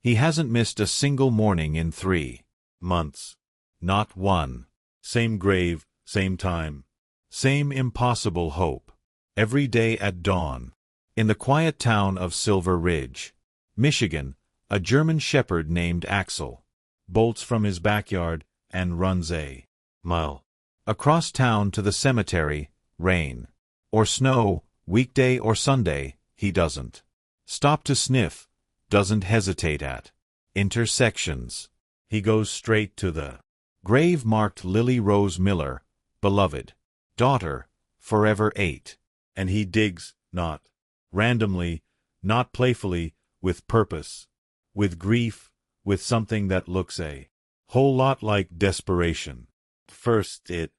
He hasn't missed a single morning in 3 months. Not one. Same grave, same time. Same impossible hope. Every day at dawn. In the quiet town of Silver Ridge, Michigan, a German shepherd named Axel bolts from his backyard and runs a mile across town to the cemetery. Rain or snow, weekday or Sunday, he doesn't stop to sniff, doesn't hesitate at intersections. He goes straight to the grave marked Lily Rose Miller, beloved daughter, forever 8. And he digs, not randomly, not playfully, with purpose, with grief, with something that looks a whole lot like desperation. First it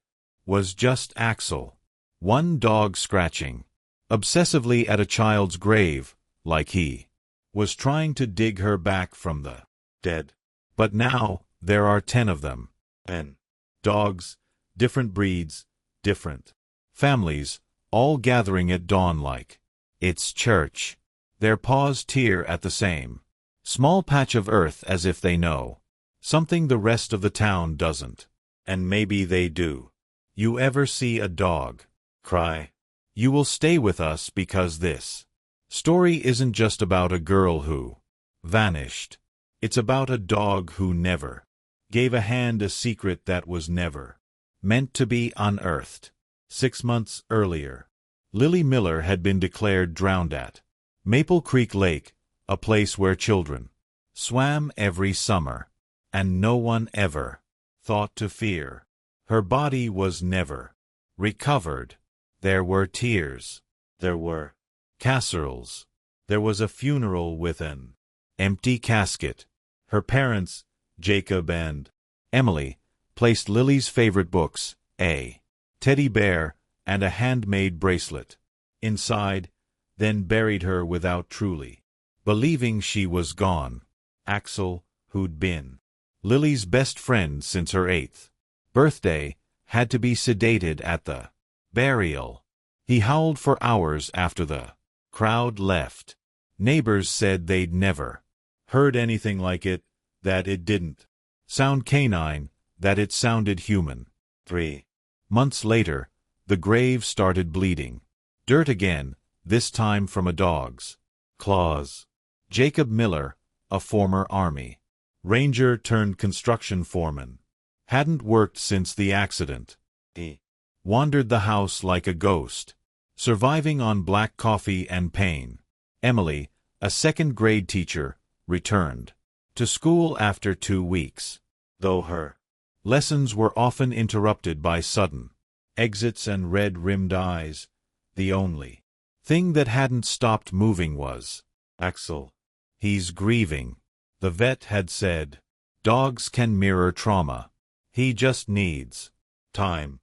was just Axel, one dog scratching obsessively at a child's grave, like he was trying to dig her back from the dead. But now there are 10 of them. 10 dogs, different breeds, different families, all gathering at dawn like it's church. Their paws tear at the same small patch of earth as if they know something the rest of the town doesn't. And maybe they do. You ever see a dog cry? You will stay with us because this story isn't just about a girl who vanished. It's about a dog who never gave a hand a secret that was never meant to be unearthed. 6 months earlier, Lily Miller had been declared drowned at Maple Creek Lake, a place where children swam every summer, and no one ever thought to fear. Her body was never recovered. There were tears. There were casseroles. There was a funeral with an empty casket. Her parents, Jacob and Emily, placed Lily's favorite books, a teddy bear, and a handmade bracelet inside, then buried her without truly believing she was gone. Axel, who'd been Lily's best friend since her 8th birthday, had to be sedated at the burial. He howled for hours after the crowd left. Neighbors said they'd never heard anything like it, that it didn't sound canine, that it sounded human. 3 months later, the grave started bleeding. Dirt again, this time from a dog's claws. Jacob Miller, a former Army Ranger turned construction foreman, hadn't worked since the accident. He wandered the house like a ghost, surviving on black coffee and pain. Emily, a second-grade teacher, returned to school after 2 weeks, though her lessons were often interrupted by sudden exits and red-rimmed eyes. The only thing that hadn't stopped moving was Axel. He's grieving. The vet had said, dogs can mirror trauma. He just needs time.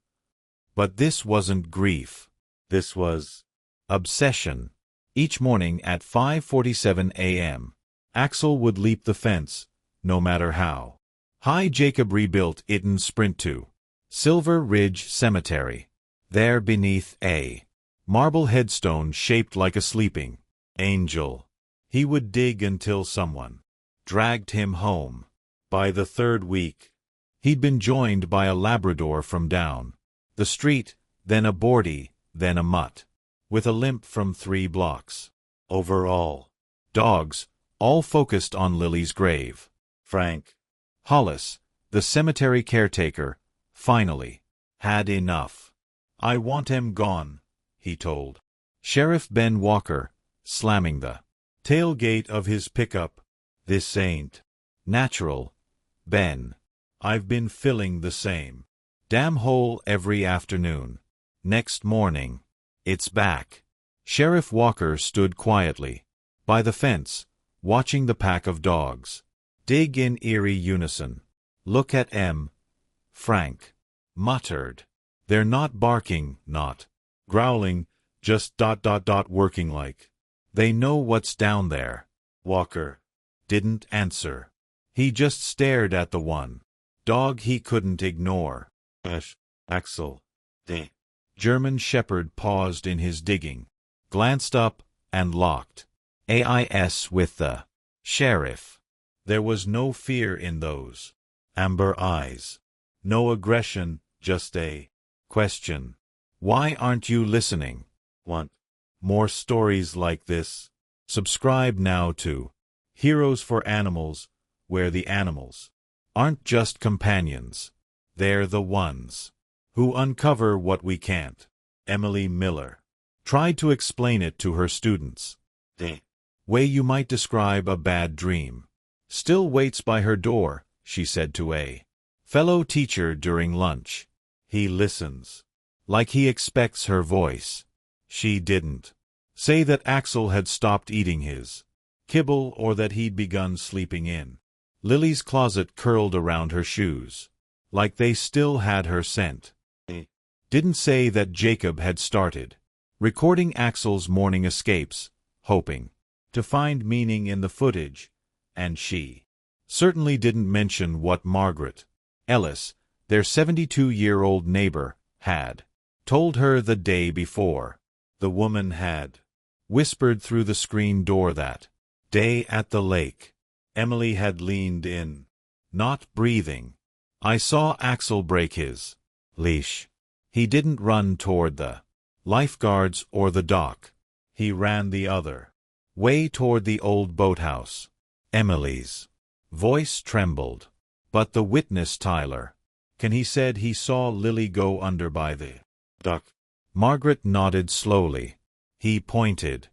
But this wasn't grief. This was obsession. Each morning at 5:47 a.m., Axel would leap the fence, no matter how high. Jacob rebuilt it and sprint to Silver Ridge Cemetery. There beneath a marble headstone shaped like a sleeping angel, he would dig until someone dragged him home. By the 3rd week, he'd been joined by a Labrador from down the street, then a Bordy, then a mutt, with a limp from 3 blocks. Overall, dogs, all focused on Lily's grave. Frank Hollis, the cemetery caretaker, finally had enough. I want him gone, he told Sheriff Ben Walker, slamming the tailgate of his pickup. This ain't natural, Ben. I've been filling the same damn hole every afternoon. Next morning, it's back. Sheriff Walker stood quietly by the fence, watching the pack of dogs dig in eerie unison. Look at em, Frank muttered. They're not barking, not growling, just working like they know what's down there. Walker didn't answer. He just stared at the one dog he couldn't ignore. Axel. The German shepherd paused in his digging, glanced up, and locked eyes with the sheriff. There was no fear in those amber eyes. No aggression, just a question. Why aren't you listening? Want more stories like this? Subscribe now to Heroes for Animals, where the animals aren't just companions. They're the ones who uncover what we can't. Emily Miller tried to explain it to her students. The way you might describe a bad dream. Still waits by her door, she said to a fellow teacher during lunch. He listens, like he expects her voice. She didn't say that Axel had stopped eating his kibble or that he'd begun sleeping in Lily's closet curled around her shoes, like they still had her scent. Didn't say that Jacob had started recording Axel's morning escapes, hoping to find meaning in the footage, and she certainly didn't mention what Margaret Ellis, their 72-year-old neighbor, had told her the day before. The woman had whispered through the screen door that day at the lake. Emily had leaned in, not breathing. I saw Axel break his leash. He didn't run toward the lifeguards or the dock. He ran the other way toward the old boathouse. Emily's voice trembled. But the witness, Tyler, he said he saw Lily go under by the dock. Margaret nodded slowly. He pointed.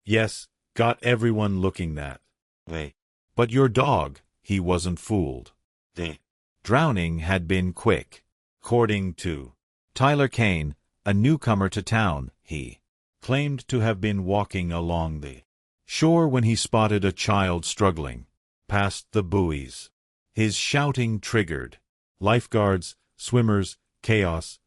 Yes, got everyone looking that way. But your dog, he wasn't fooled. The drowning had been quick. According to Tyler Kane, a newcomer to town, he claimed to have been walking along the shore when he spotted a child struggling past the buoys. His shouting triggered lifeguards, swimmers, chaos,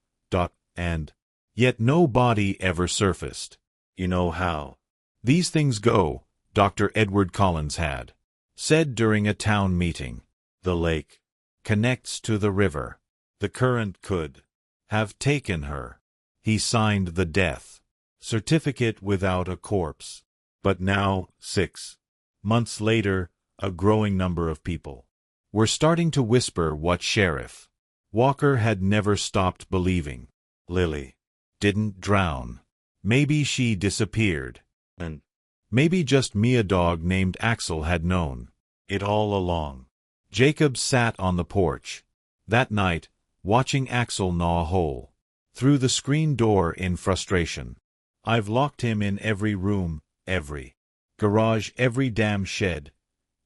and yet no body ever surfaced. You know how these things go, Dr. Edward Collins had said during a town meeting. The lake connects to the river. The current could have taken her. He signed the death certificate without a corpse. But now, 6 months later, a growing number of people were starting to whisper what Sheriff Walker had never stopped believing. Lily didn't drown. Maybe she disappeared. And maybe just me, a dog named Axel, had known it all along. Jacob sat on the porch that night, watching Axel gnaw a hole through the screen door in frustration. I've locked him in every room, every garage, every damn shed,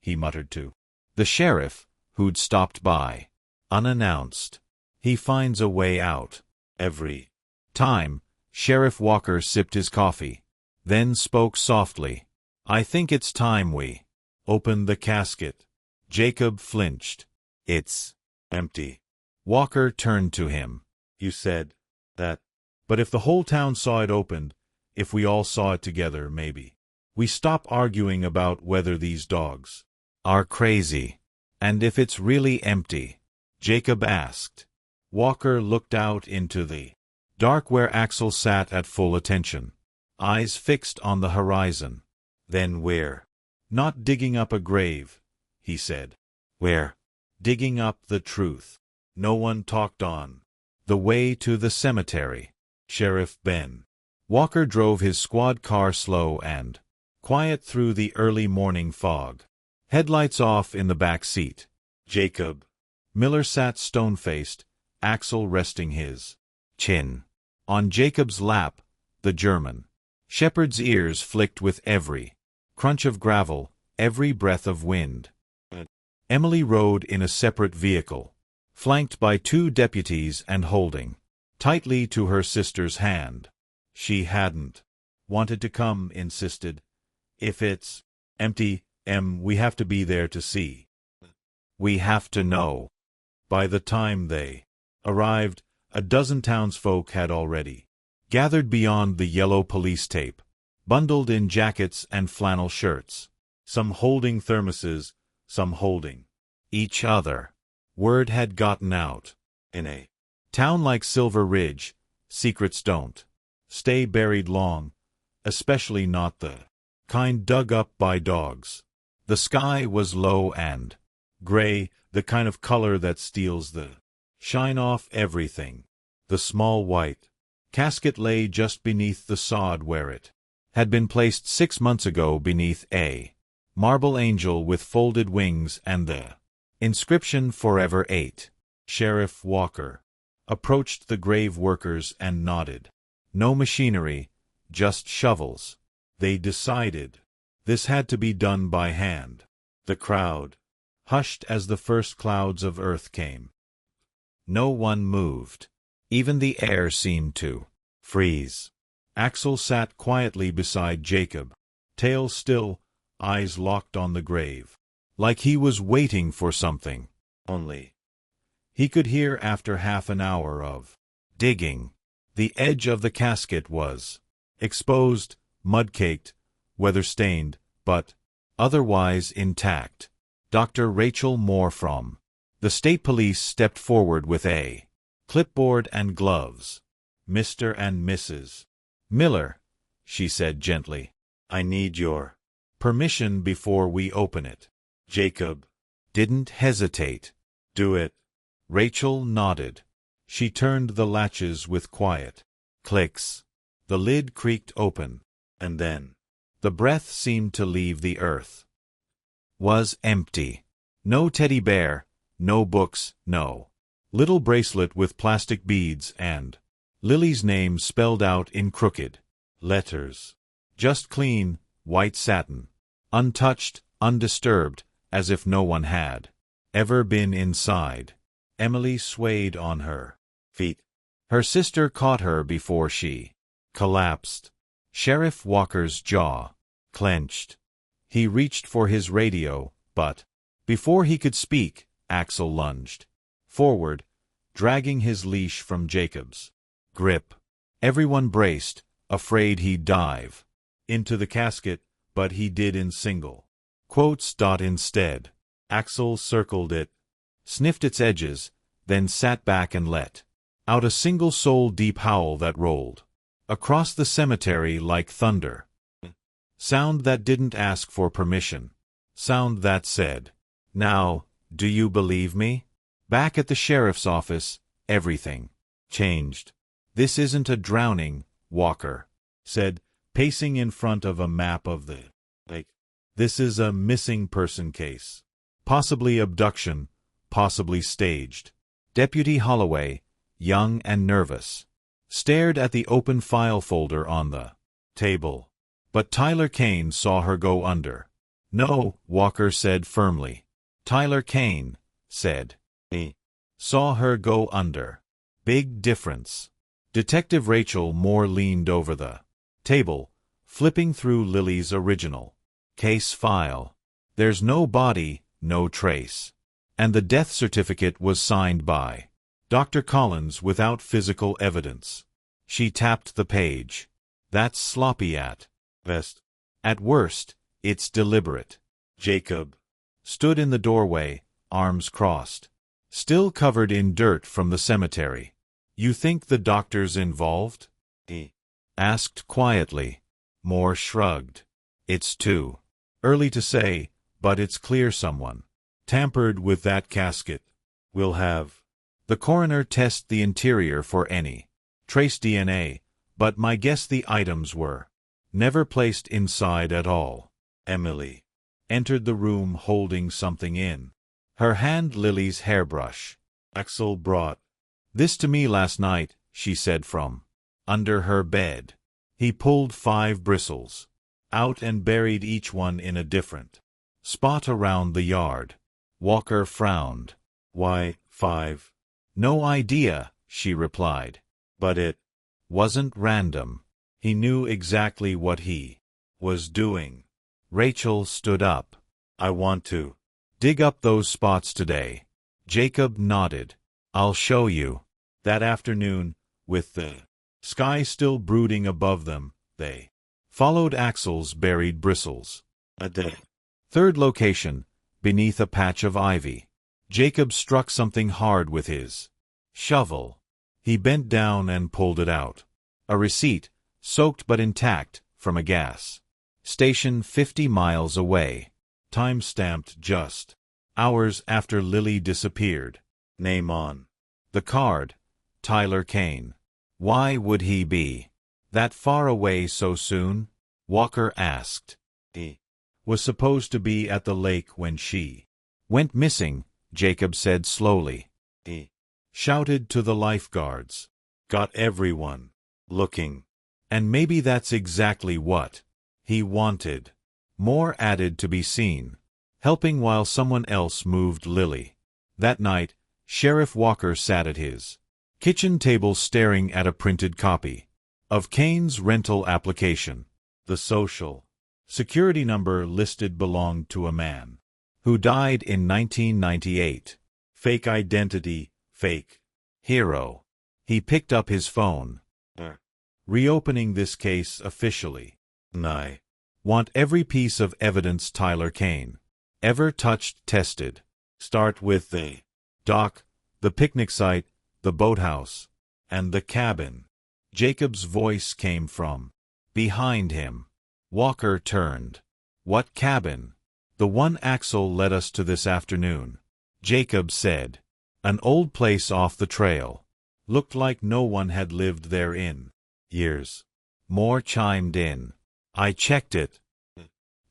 he muttered to the sheriff, who'd stopped by unannounced. He finds a way out every time. Sheriff Walker sipped his coffee, then spoke softly. I think it's time we open the casket. Jacob flinched. It's empty. Walker turned to him. You said that. But if the whole town saw it opened, if we all saw it together, maybe we stop arguing about whether these dogs are crazy. And if it's really empty? Jacob asked. Walker looked out into the dark where Axel sat at full attention, eyes fixed on the horizon. Then we're not digging up a grave, he said. We're digging up the truth. No one talked on the way to the cemetery. Sheriff Ben Walker drove his squad car slow and quiet through the early morning fog, headlights off in the back seat. Jacob Miller sat stone-faced, Axel resting his chin on Jacob's lap. The German shepherd's ears flicked with every crunch of gravel, every breath of wind. Emily rode in a separate vehicle, flanked by 2 deputies and holding tightly to her sister's hand. She hadn't wanted to come, insisted. If it's empty, we have to be there to see. We have to know. By the time they arrived, a dozen townsfolk had already gathered beyond the yellow police tape, bundled in jackets and flannel shirts, some holding thermoses, some holding each other. Word had gotten out. In a town like Silver Ridge, secrets don't stay buried long, especially not the kind dug up by dogs. The sky was low and gray, the kind of color that steals the shine off everything. The small white casket lay just beneath the sod where it had been placed 6 months ago beneath a marble angel with folded wings and the inscription Forever 8. Sheriff Walker approached the grave workers and nodded. No machinery, just shovels. They decided this had to be done by hand. The crowd hushed as the first clouds of earth came. No one moved. Even the air seemed to freeze. Axel sat quietly beside Jacob, tail still, eyes locked on the grave, like he was waiting for something. Only he could hear after half an hour of digging. The edge of the casket was exposed, mud-caked, weather-stained, but otherwise intact. Dr. Rachel Moore from the State Police stepped forward with a clipboard and gloves. "Mr. and Mrs. Miller," she said gently, "I need your permission before we open it." Jacob didn't hesitate. "Do it." Rachel nodded. She turned the latches with quiet clicks. The lid creaked open, and then the breath seemed to leave the earth. Was empty. No teddy bear, no books, no little bracelet with plastic beads and Lily's name spelled out in crooked letters. Just clean, white satin, untouched, undisturbed, as if no one had ever been inside. Emily swayed on her feet. Her sister caught her before she collapsed. Sheriff Walker's jaw clenched. He reached for his radio, but before he could speak, Axel lunged forward, dragging his leash from Jacob's grip. Everyone braced, afraid he'd dive into the casket, but he did in single quotes. Instead, Axel circled it, sniffed its edges, then sat back and let out a single soul-deep howl that rolled across the cemetery like thunder. Sound that didn't ask for permission. Sound that said, "Now, do you believe me?" Back at the sheriff's office, everything changed. "This isn't a drowning," Walker said, pacing in front of a map of the lake. "This is a missing person case. Possibly abduction, possibly staged." Deputy Holloway, young and nervous, stared at the open file folder on the table. But Tyler Kane saw her go under. "No," Walker said firmly. Tyler Kane said he saw her go under. Big difference. Detective Rachel Moore leaned over the table, flipping through Lily's original case file. "There's no body, no trace. And the death certificate was signed by Dr. Collins without physical evidence." She tapped the page. "That's sloppy at best. At worst, it's deliberate." Jacob stood in the doorway, arms crossed, still covered in dirt from the cemetery. "You think the doctor's involved?" he asked quietly. Moore shrugged. "It's too early to say, but it's clear someone tampered with that casket. We'll have the coroner test the interior for any trace DNA, but my guess the items were never placed inside at all." Emily entered the room holding something in her hand, Lily's hairbrush. "Axel brought this to me last night," she said from under her bed. He pulled 5 bristles out and buried each one in a different spot around the yard. Walker frowned. "Why 5? "No idea," she replied. "But it wasn't random. He knew exactly what he was doing." Rachel stood up. "I want to dig up those spots today." Jacob nodded. "I'll show you." That afternoon, with the sky still brooding above them, they followed Axel's buried bristles. A day. Third location, beneath a patch of ivy. Jacob struck something hard with his shovel. He bent down and pulled it out. A receipt, soaked but intact, from a gas station 50 miles away. Time-stamped just hours after Lily disappeared. Name on the card, Tyler Kane. Why would he be that far away so soon? Walker asked. He was supposed to be at the lake when she went missing, Jacob said slowly. He shouted to the lifeguards. Got everyone looking. And maybe that's exactly what he wanted. More added to be seen, helping while someone else moved Lily. That night, Sheriff Walker sat at his kitchen table staring at a printed copy of Kane's rental application. The social security number listed belonged to a man who died in 1998. Fake identity, fake hero. He picked up his phone. Reopening this case officially. I want every piece of evidence Tyler Kane ever touched tested. Start with the dock, the picnic site, the boathouse, and the cabin. Jacob's voice came from behind him. Walker turned. What cabin? The one Axel led us to this afternoon. Jacob said. An old place off the trail. Looked like no one had lived there in years. More chimed in. I checked it.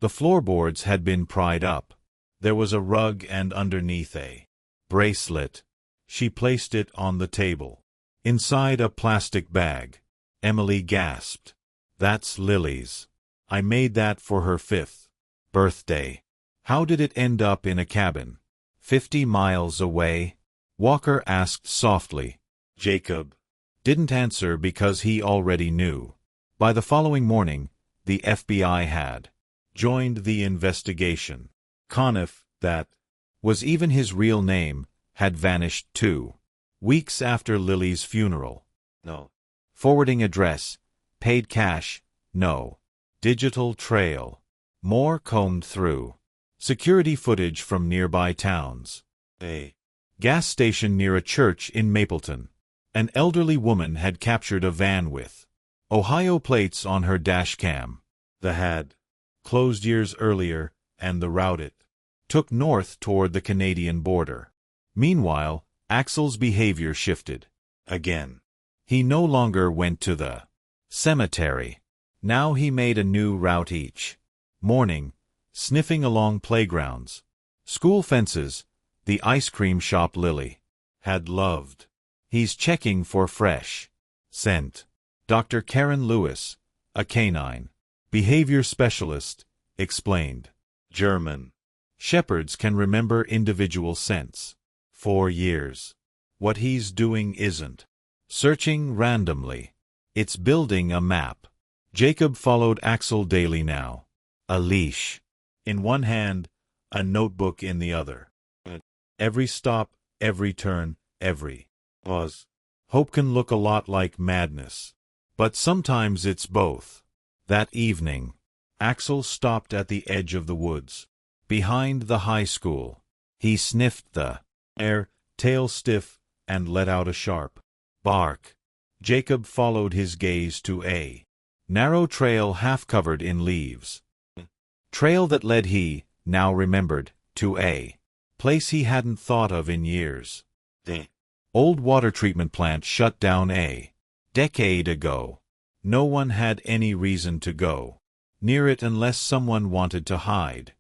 The floorboards had been pried up. There was a rug and underneath a bracelet. She placed it on the table. Inside a plastic bag. Emily gasped. That's Lily's. I made that for her 5th birthday. How did it end up in a cabin 50 miles away? Walker asked softly. Jacob didn't answer because he already knew. By the following morning, the FBI had joined the investigation. Conniff, that was even his real name, had vanished 2 weeks after Lily's funeral. No forwarding address, paid cash, no digital trail. More combed through security footage from nearby towns. A gas station near a church in Mapleton. An elderly woman had captured a van with Ohio plates on her dash cam. The had closed years earlier, and the route it took north toward the Canadian border. Meanwhile, Axel's behavior shifted. Again. He no longer went to the cemetery. Now he made a new route each morning, sniffing along playgrounds, school fences, the ice cream shop Lily had loved. He's checking for fresh scent. Dr. Karen Lewis, a canine behavior specialist, explained. German shepherds can remember individual scents. 4 years. What he's doing isn't searching randomly. It's building a map. Jacob followed Axel daily now. A leash in one hand, a notebook in the other. Every stop, every turn, every pause. Hope can look a lot like madness. But sometimes it's both. That evening, Axel stopped at the edge of the woods, behind the high school. He sniffed the air, tail stiff, and let out a sharp bark. Jacob followed his gaze to a narrow trail half covered in leaves. Trail that led, he now remembered, to a place he hadn't thought of in years. The old water treatment plant shut down a decade ago. No one had any reason to go near it unless someone wanted to hide.